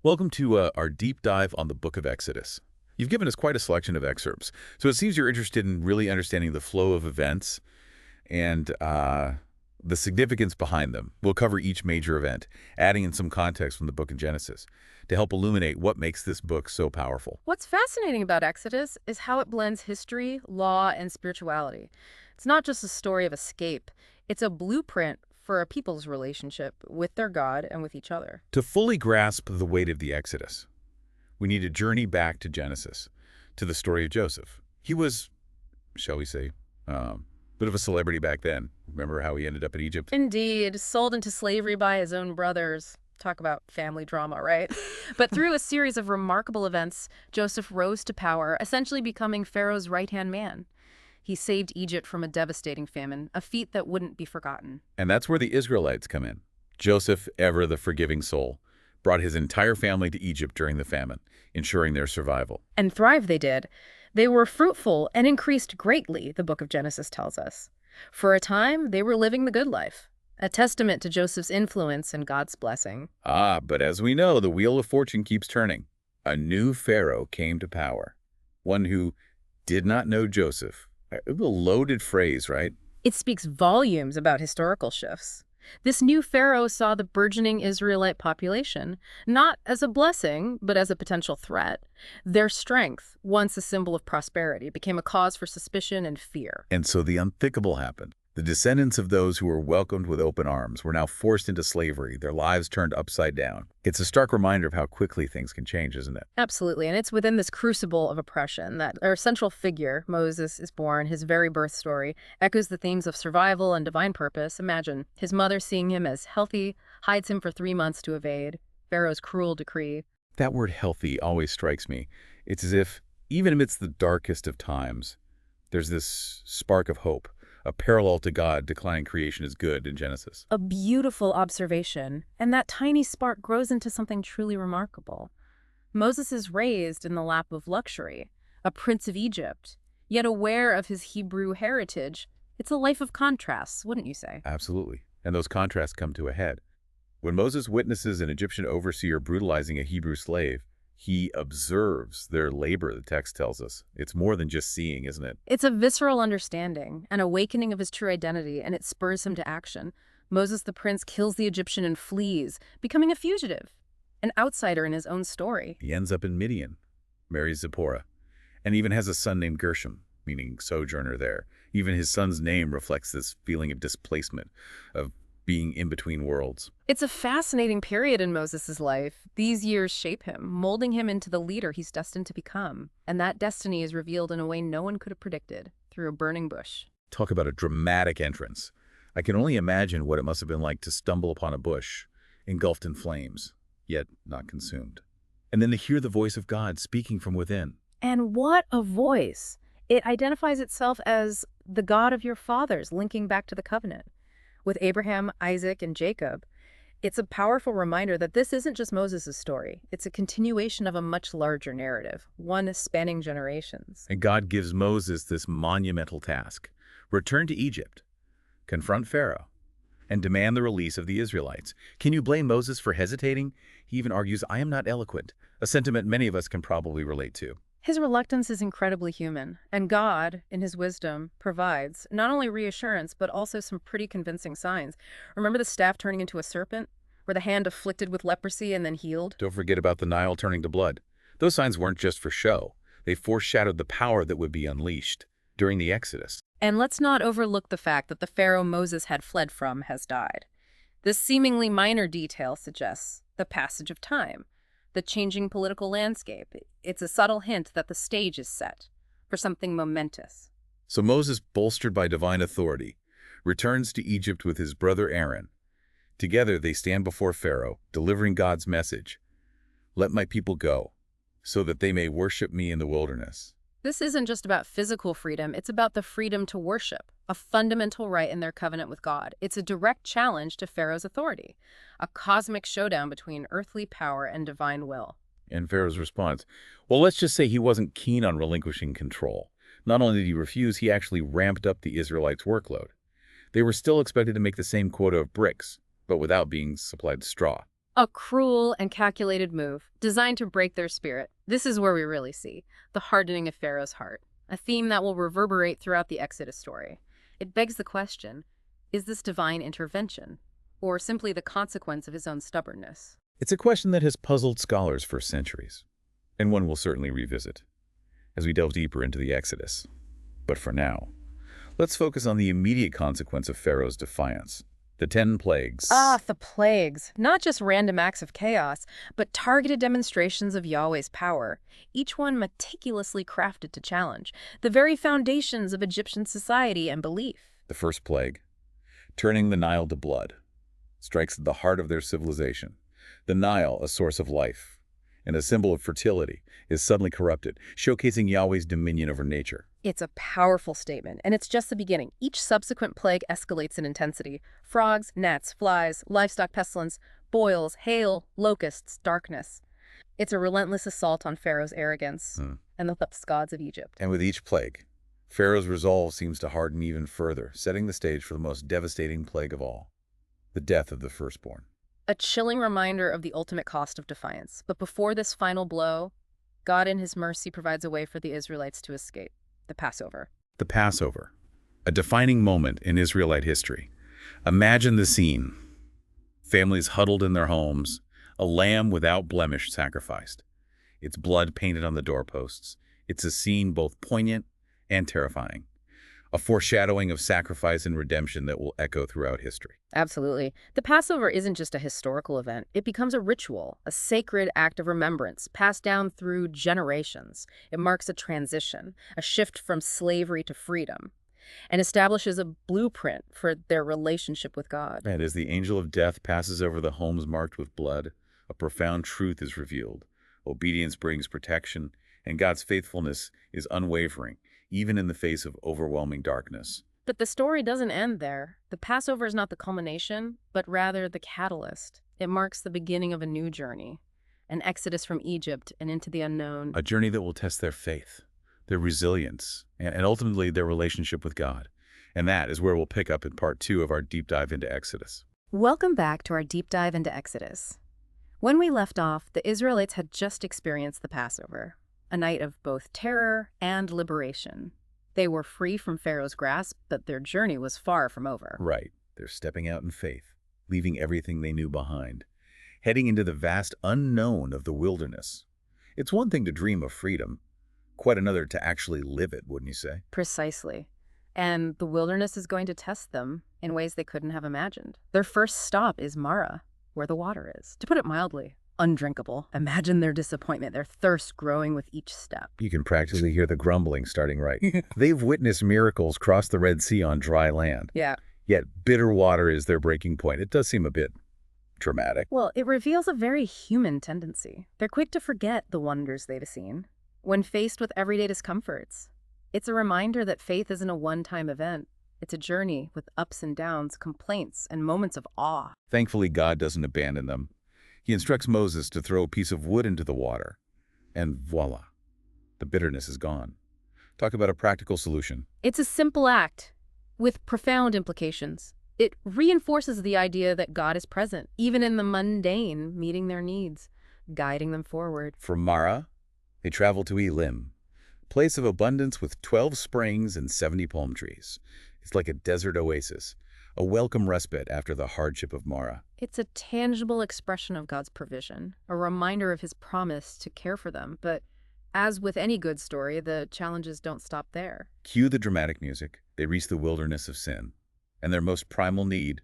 Welcome to our deep dive on the book of Exodus. You've given us quite a selection of excerpts, so it seems you're interested in really understanding the flow of events and the significance behind them. We'll cover each major event, adding in some context from the book of Genesis to help illuminate what makes this book so powerful. What's fascinating about Exodus is how it blends history, law, and spirituality. It's not just a story of escape, it's a blueprint for a people's relationship with their God and with each other. To fully grasp the weight of the Exodus, we need to journey back to Genesis, to the story of Joseph. He was, shall we say, bit of a celebrity back then. Remember how he ended up in Egypt? Indeed, sold into slavery by his own brothers. Talk about family drama, right? But through a series of remarkable events, Joseph rose to power, essentially becoming Pharaoh's right-hand man. He saved Egypt from a devastating famine, a feat that wouldn't be forgotten. And that's where the Israelites come in. Joseph, ever the forgiving soul, brought his entire family to Egypt during the famine, ensuring their survival. And thrive they did. They were fruitful and increased greatly, the book of Genesis tells us. For a time, they were living the good life, a testament to Joseph's influence and God's blessing. But as we know, the wheel of fortune keeps turning. A new Pharaoh came to power, one who did not know Joseph. A loaded phrase, right? It speaks volumes about historical shifts. This new Pharaoh saw the burgeoning Israelite population not as a blessing, but as a potential threat. Their strength, once a symbol of prosperity, became a cause for suspicion and fear. And so the unthinkable happened. The descendants of those who were welcomed with open arms were now forced into slavery, their lives turned upside down. It's a stark reminder of how quickly things can change, isn't it? Absolutely, and it's within this crucible of oppression that our central figure, Moses, is born. His very birth story echoes the themes of survival and divine purpose. Imagine his mother seeing him as healthy, hides him for 3 months to evade Pharaoh's cruel decree. That word healthy always strikes me. It's as if, even amidst the darkest of times, there's this spark of hope, a parallel to God declaring creation is good in Genesis. A beautiful observation, and that tiny spark grows into something truly remarkable. Moses is raised in the lap of luxury, a prince of Egypt, yet aware of his Hebrew heritage. It's a life of contrasts, wouldn't you say? Absolutely. And those contrasts come to a head. When Moses witnesses an Egyptian overseer brutalizing a Hebrew slave, he observes their labor, the text tells us. It's more than just seeing, isn't it? It's a visceral understanding, an awakening of his true identity, and it spurs him to action. Moses the prince kills the Egyptian and flees, becoming a fugitive, an outsider in his own story. He ends up in Midian, marries Zipporah, and even has a son named Gershom, meaning sojourner there. Even his son's name reflects this feeling of displacement, of being in between worlds. It's a fascinating period in Moses' life. These years shape him, molding him into the leader he's destined to become. And that destiny is revealed in a way no one could have predicted, through a burning bush. Talk about a dramatic entrance. I can only imagine what it must have been like to stumble upon a bush, engulfed in flames, yet not consumed. And then to hear the voice of God speaking from within. And what a voice! It identifies itself as the God of your fathers, linking back to the covenant. With Abraham, Isaac, and Jacob, it's a powerful reminder that this isn't just Moses' story. It's a continuation of a much larger narrative, one spanning generations. And God gives Moses this monumental task. Return to Egypt, confront Pharaoh, and demand the release of the Israelites. Can you blame Moses for hesitating? He even argues, I am not eloquent, a sentiment many of us can probably relate to. His reluctance is incredibly human, and God, in his wisdom, provides not only reassurance, but also some pretty convincing signs. Remember the staff turning into a serpent, or the hand afflicted with leprosy and then healed? Don't forget about the Nile turning to blood. Those signs weren't just for show. They foreshadowed the power that would be unleashed during the Exodus. And let's not overlook the fact that the Pharaoh Moses had fled from has died. This seemingly minor detail suggests the passage of time, the changing political landscape. It's a subtle hint that the stage is set for something momentous. So Moses, bolstered by divine authority, returns to Egypt with his brother Aaron. Together they stand before Pharaoh, delivering God's message. Let my people go, so that they may worship me in the wilderness. This isn't just about physical freedom, it's about the freedom to worship, a fundamental right in their covenant with God. It's a direct challenge to Pharaoh's authority, a cosmic showdown between earthly power and divine will. And Pharaoh's response, well, let's just say he wasn't keen on relinquishing control. Not only did he refuse, he actually ramped up the Israelites' workload. They were still expected to make the same quota of bricks, but without being supplied straw. A cruel and calculated move, designed to break their spirit. This is where we really see the hardening of Pharaoh's heart, a theme that will reverberate throughout the Exodus story. It begs the question, is this divine intervention, or simply the consequence of his own stubbornness? It's a question that has puzzled scholars for centuries, and one we'll certainly revisit as we delve deeper into the Exodus. But for now, let's focus on the immediate consequence of Pharaoh's defiance, the 10 plagues. Ah, the plagues. Not just random acts of chaos, but targeted demonstrations of Yahweh's power, each one meticulously crafted to challenge the very foundations of Egyptian society and belief. The first plague, turning the Nile to blood, strikes at the heart of their civilization. The Nile, a source of life and a symbol of fertility, is suddenly corrupted, showcasing Yahweh's dominion over nature. It's a powerful statement, and it's just the beginning. Each subsequent plague escalates in intensity. Frogs, gnats, flies, livestock pestilence, boils, hail, locusts, darkness. It's a relentless assault on Pharaoh's arrogance and the gods of Egypt. And with each plague, Pharaoh's resolve seems to harden even further, setting the stage for the most devastating plague of all, the death of the firstborn. A chilling reminder of the ultimate cost of defiance. But before this final blow, God in his mercy provides a way for the Israelites to escape. The Passover. The Passover, a defining moment in Israelite history. Imagine the scene. Families huddled in their homes, a lamb without blemish sacrificed. Its blood painted on the doorposts. It's a scene both poignant and terrifying, a foreshadowing of sacrifice and redemption that will echo throughout history. Absolutely. The Passover isn't just a historical event. It becomes a ritual, a sacred act of remembrance passed down through generations. It marks a transition, a shift from slavery to freedom, and establishes a blueprint for their relationship with God. And as the angel of death passes over the homes marked with blood, a profound truth is revealed. Obedience brings protection, and God's faithfulness is unwavering, even in the face of overwhelming darkness. But the story doesn't end there. The Passover is not the culmination, but rather the catalyst. It marks the beginning of a new journey, an exodus from Egypt and into the unknown. A journey that will test their faith, their resilience, and ultimately their relationship with God. And that is where we'll pick up in part 2 of our deep dive into Exodus. Welcome back to our deep dive into Exodus. When we left off, the Israelites had just experienced the Passover, a night of both terror and liberation. They were free from Pharaoh's grasp, but their journey was far from over. Right. They're stepping out in faith, leaving everything they knew behind, heading into the vast unknown of the wilderness. It's one thing to dream of freedom, quite another to actually live it, wouldn't you say? Precisely. And the wilderness is going to test them in ways they couldn't have imagined. Their first stop is Mara, where the water is. To put it mildly, undrinkable. Imagine their disappointment, their thirst growing with each step. You can practically hear the grumbling starting right. They've witnessed miracles cross the Red Sea on dry land. Yeah. Yet bitter water is their breaking point. It does seem a bit dramatic. Well, it reveals a very human tendency. They're quick to forget the wonders they've seen when faced with everyday discomforts. It's a reminder that faith isn't a one-time event. It's a journey with ups and downs, complaints, and moments of awe. Thankfully, God doesn't abandon them. He instructs Moses to throw a piece of wood into the water, and voila, the bitterness is gone. Talk about a practical solution. It's a simple act with profound implications. It reinforces the idea that God is present, even in the mundane, meeting their needs, guiding them forward. From Mara, they travel to Elim, a place of abundance with 12 springs and 70 palm trees. It's like a desert oasis, a welcome respite after the hardship of Mara. It's a tangible expression of God's provision, a reminder of his promise to care for them. But as with any good story, the challenges don't stop there. Cue the dramatic music. They reach the wilderness of sin, and their most primal need,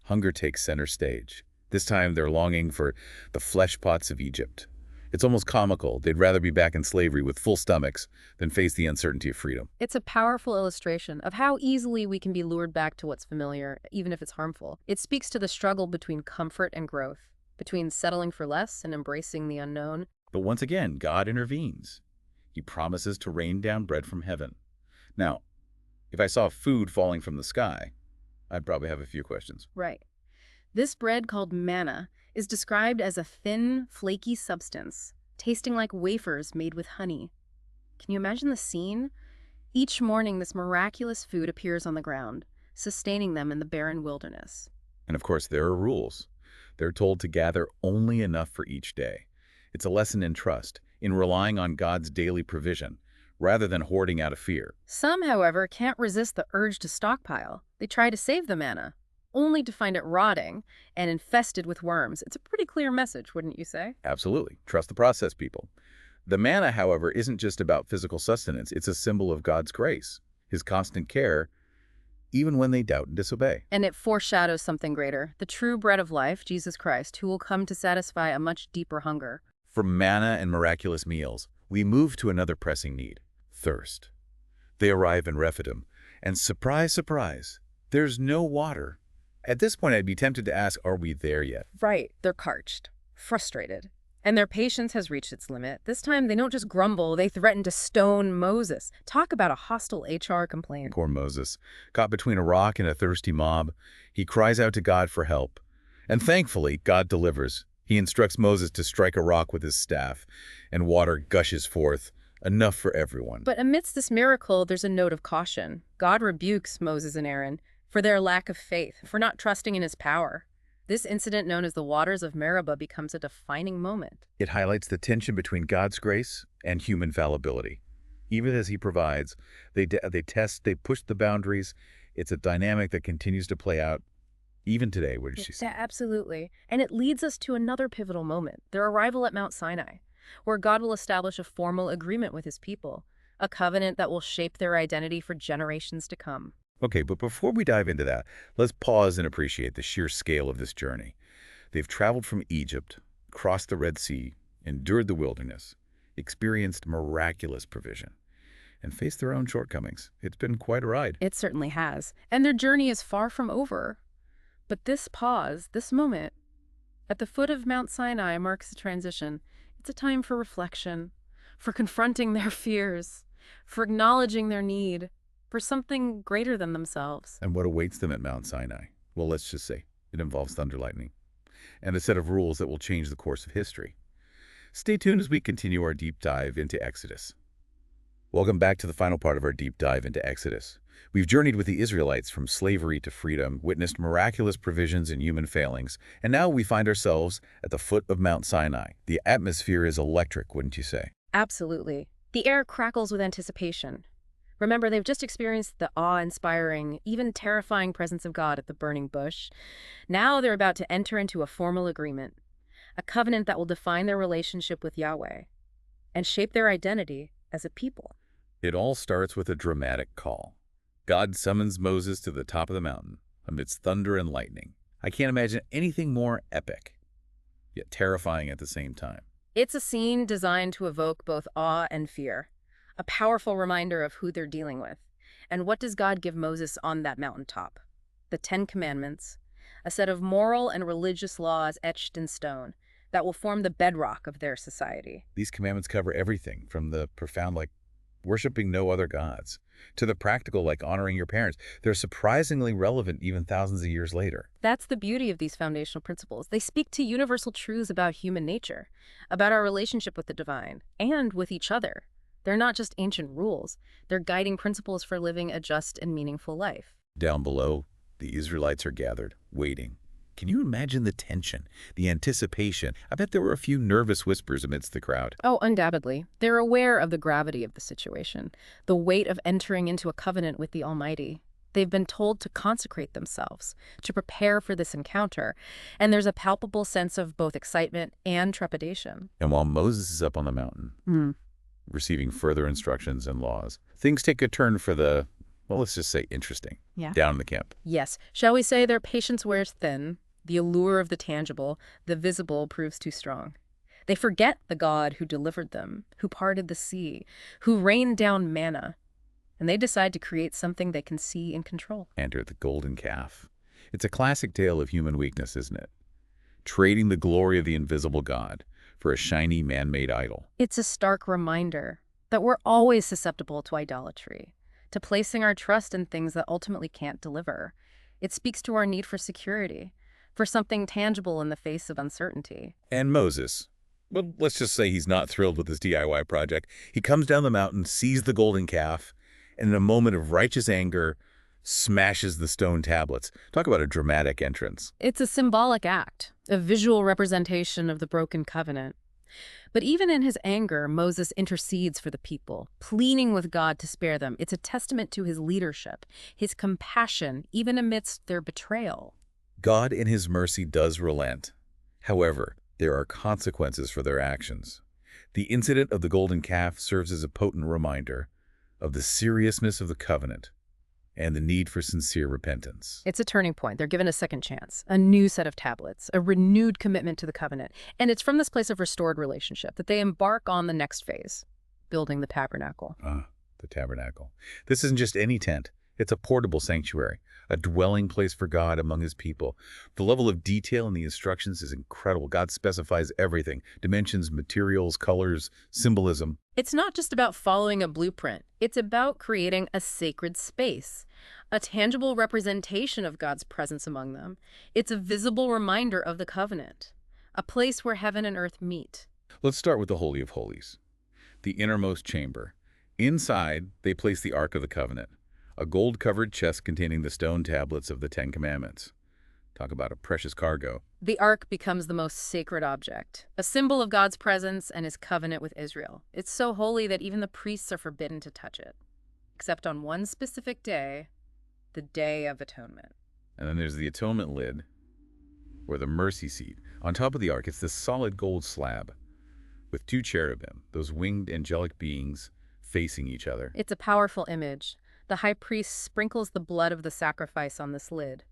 hunger, takes center stage. This time they're longing for the flesh pots of Egypt. It's almost comical. They'd rather be back in slavery with full stomachs than face the uncertainty of freedom. It's a powerful illustration of how easily we can be lured back to what's familiar, even if it's harmful. It speaks to the struggle between comfort and growth, between settling for less and embracing the unknown. But once again, God intervenes. He promises to rain down bread from heaven. Now, if I saw food falling from the sky, I'd probably have a few questions. Right. This bread, called manna, is described as a thin, flaky substance, tasting like wafers made with honey. Can you imagine the scene? Each morning, this miraculous food appears on the ground, sustaining them in the barren wilderness. And of course, there are rules. They're told to gather only enough for each day. It's a lesson in trust, in relying on God's daily provision, rather than hoarding out of fear. Some, however, can't resist the urge to stockpile. They try to save the manna, only to find it rotting and infested with worms. It's a pretty clear message, wouldn't you say? Absolutely. Trust the process, people. The manna, however, isn't just about physical sustenance. It's a symbol of God's grace, his constant care, even when they doubt and disobey. And it foreshadows something greater, the true bread of life, Jesus Christ, who will come to satisfy a much deeper hunger. From manna and miraculous meals, we move to another pressing need, thirst. They arrive in Rephidim, and surprise, surprise, there's no water. At this point, I'd be tempted to ask, are we there yet? Right, they're parched, frustrated, and their patience has reached its limit. This time, they don't just grumble, they threaten to stone Moses. Talk about a hostile HR complaint. Poor Moses, caught between a rock and a thirsty mob, he cries out to God for help. And thankfully, God delivers. He instructs Moses to strike a rock with his staff, and water gushes forth, enough for everyone. But amidst this miracle, there's a note of caution. God rebukes Moses and Aaron for their lack of faith, for not trusting in his power. This incident, known as the waters of Meribah, becomes a defining moment. It highlights the tension between God's grace and human fallibility. Even as he provides, they test, they push the boundaries. It's a dynamic that continues to play out even today. What did she say? Yeah, absolutely. And it leads us to another pivotal moment, their arrival at Mount Sinai, where God will establish a formal agreement with his people, a covenant that will shape their identity for generations to come. Okay, but before we dive into that, let's pause and appreciate the sheer scale of this journey. They've traveled from Egypt, crossed the Red Sea, endured the wilderness, experienced miraculous provision, and faced their own shortcomings. It's been quite a ride. It certainly has. And their journey is far from over. But this pause, this moment, at the foot of Mount Sinai marks a transition. It's a time for reflection, for confronting their fears, for acknowledging their need, for something greater than themselves. And what awaits them at Mount Sinai? Well, let's just say it involves thunder lightning and a set of rules that will change the course of history. Stay tuned as we continue our deep dive into Exodus. Welcome back to the final part of our deep dive into Exodus. We've journeyed with the Israelites from slavery to freedom, witnessed miraculous provisions and human failings, and now we find ourselves at the foot of Mount Sinai. The atmosphere is electric, wouldn't you say? Absolutely. The air crackles with anticipation. Remember, they've just experienced the awe-inspiring, even terrifying presence of God at the burning bush. Now they're about to enter into a formal agreement, a covenant that will define their relationship with Yahweh and shape their identity as a people. It all starts with a dramatic call. God summons Moses to the top of the mountain amidst thunder and lightning. I can't imagine anything more epic, yet terrifying at the same time. It's a scene designed to evoke both awe and fear, a powerful reminder of who they're dealing with. And what does God give Moses on that mountaintop? The 10 Commandments, a set of moral and religious laws etched in stone that will form the bedrock of their society. These commandments cover everything from the profound, like worshiping no other gods, to the practical, like honoring your parents. They're surprisingly relevant even thousands of years later. That's the beauty of these foundational principles. They speak to universal truths about human nature, about our relationship with the divine, and with each other. They're not just ancient rules. They're guiding principles for living a just and meaningful life. Down below, the Israelites are gathered, waiting. Can you imagine the tension, the anticipation? I bet there were a few nervous whispers amidst the crowd. Oh, undoubtedly. They're aware of the gravity of the situation, the weight of entering into a covenant with the Almighty. They've been told to consecrate themselves, to prepare for this encounter, and there's a palpable sense of both excitement and trepidation. And while Moses is up on the mountain, receiving further instructions and laws, things take a turn for the, well, let's just say interesting, down in the camp. Yes. Shall we say their patience wears thin? The allure of the tangible, the visible, proves too strong. They forget the God who delivered them, who parted the sea, who rained down manna, and they decide to create something they can see and control. Enter the golden calf. It's a classic tale of human weakness, isn't it? Trading the glory of the invisible God for a shiny man-made idol. It's a stark reminder that we're always susceptible to idolatry, to placing our trust in things that ultimately can't deliver. It speaks to our need for security, for something tangible in the face of uncertainty. And Moses, well, let's just say he's not thrilled with this DIY project. He comes down the mountain, sees the golden calf, and in a moment of righteous anger, smashes the stone tablets. Talk about a dramatic entrance. It's a symbolic act, a visual representation of the broken covenant. But even in his anger, Moses intercedes for the people, pleading with God to spare them. It's a testament to his leadership, his compassion, even amidst their betrayal. God in his mercy does relent. However, there are consequences for their actions. The incident of the golden calf serves as a potent reminder of the seriousness of the covenant and the need for sincere repentance. It's a turning point. They're given a second chance, a new set of tablets, a renewed commitment to the covenant. And it's from this place of restored relationship that they embark on the next phase, building the tabernacle. The tabernacle. This isn't just any tent. It's a portable sanctuary, a dwelling place for God among his people. The level of detail in the instructions is incredible. God specifies everything: dimensions, materials, colors, symbolism. It's not just about following a blueprint. It's about creating a sacred space, a tangible representation of God's presence among them. It's a visible reminder of the covenant, a place where heaven and earth meet. Let's start with the Holy of Holies, the innermost chamber. Inside, they place the Ark of the Covenant, a gold-covered chest containing the stone tablets of the Ten Commandments. Talk about a precious cargo. The ark becomes the most sacred object, a symbol of God's presence and his covenant with Israel. It's so holy that even the priests are forbidden to touch it, except on one specific day, the Day of Atonement. And then there's the atonement lid, or the mercy seat. On top of the ark, it's this solid gold slab with two cherubim, those winged angelic beings facing each other. It's a powerful image. The high priest sprinkles the blood of the sacrifice on this lid,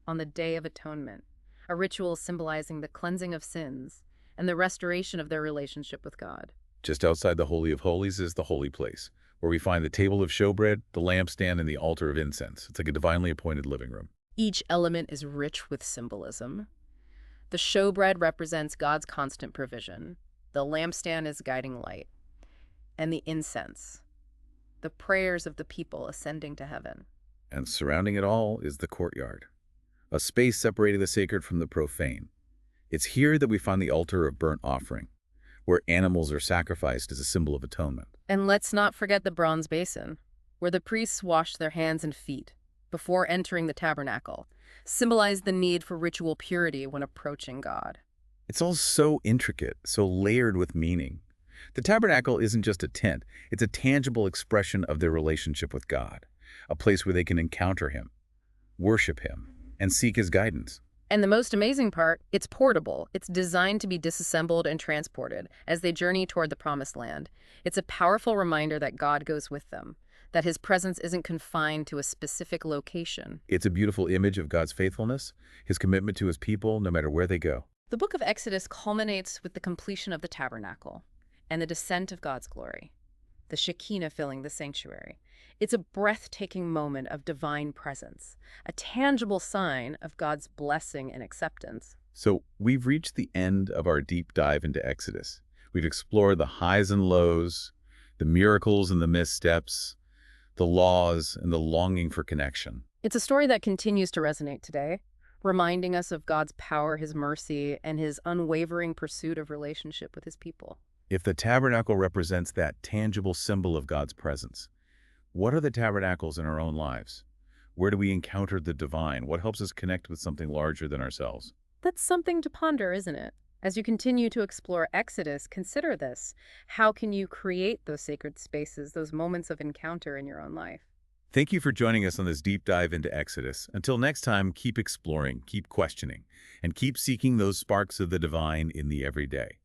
on the Day of Atonement, a ritual symbolizing the cleansing of sins and the restoration of their relationship with God. Just outside the Holy of Holies is the holy place, where we find the table of showbread, the lampstand, and the altar of incense. It's like a divinely appointed living room. Each element is rich with symbolism. The showbread represents God's constant provision. The lampstand is guiding light. And the incense, the prayers of the people ascending to heaven. And surrounding it all is the courtyard, a space separating the sacred from the profane. It's here that we find the altar of burnt offering, where animals are sacrificed as a symbol of atonement. And let's not forget the bronze basin, where the priests washed their hands and feet before entering the tabernacle, symbolized the need for ritual purity when approaching God. It's all so intricate, so layered with meaning. The tabernacle isn't just a tent, it's a tangible expression of their relationship with God, a place where they can encounter him, worship him, and seek his guidance. And the most amazing part, it's portable. It's designed to be disassembled and transported as they journey toward the promised land. It's a powerful reminder that God goes with them, that his presence isn't confined to a specific location. It's a beautiful image of God's faithfulness, his commitment to his people, no matter where they go. The book of Exodus culminates with the completion of the tabernacle and the descent of God's glory, the Shekinah filling the sanctuary. It's a breathtaking moment of divine presence, a tangible sign of God's blessing and acceptance. So we've reached the end of our deep dive into Exodus. We've explored the highs and lows, the miracles and the missteps, the laws and the longing for connection. It's a story that continues to resonate today, reminding us of God's power, his mercy, and his unwavering pursuit of relationship with his people. If the tabernacle represents that tangible symbol of God's presence, what are the tabernacles in our own lives? Where do we encounter the divine? What helps us connect with something larger than ourselves? That's something to ponder, isn't it? As you continue to explore Exodus, consider this. How can you create those sacred spaces, those moments of encounter in your own life? Thank you for joining us on this deep dive into Exodus. Until next time, keep exploring, keep questioning, and keep seeking those sparks of the divine in the everyday.